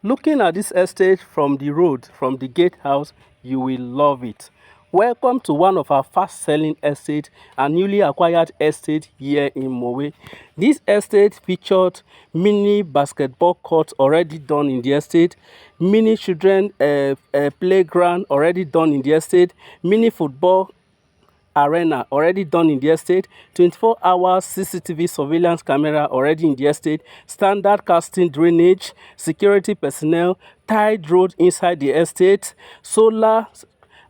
Looking at this estate from the road, from the gatehouse, you will love it. Welcome to one of our fast-selling estates and newly acquired estate here in Mowe. This estate featured mini basketball court already done in the estate, mini children playground already done in the estate, mini football arena already done in the estate, 24 hours CCTV surveillance camera already in the estate, standard casting drainage, security personnel, tiled road inside the estate, solar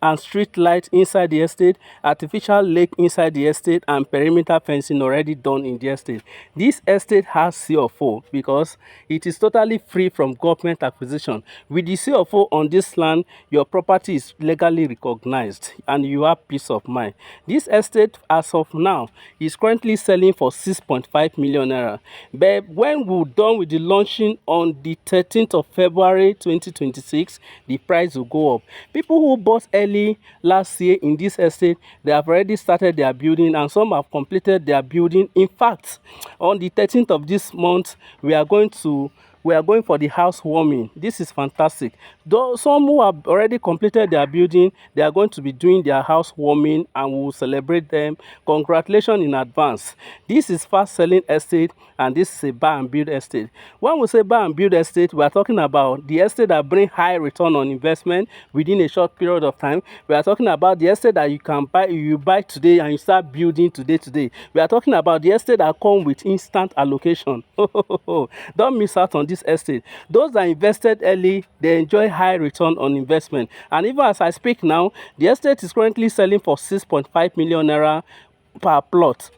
and street light inside the estate, artificial lake inside the estate, and perimeter fencing already done in the estate. This estate has CFO because it is totally free from government acquisition. With the CFO on this land, your property is legally recognized and you have peace of mind. This estate, as of now, is currently selling for 6.5 million naira. But when we're done with the launching on the 13th of February 2026, the price will go up. People who bought early last year in this estate, they have already started their building and some have completed their building. In fact, on the 13th of this month, we are going for the housewarming. This is fantastic. Though some who have already completed their building, they are going to be doing their housewarming and we will celebrate them. Congratulations in advance. This is fast selling estate and this is a buy and build estate. When we say buy and build estate, we are talking about the estate that bring high return on investment within a short period of time. We are talking about the estate that you buy today and you start building today. We are talking about the estate that come with instant allocation. Don't miss out on this estate. Those that invested early, they enjoy high return on investment. And even as I speak now, the estate is currently selling for 6.5 million naira per plot.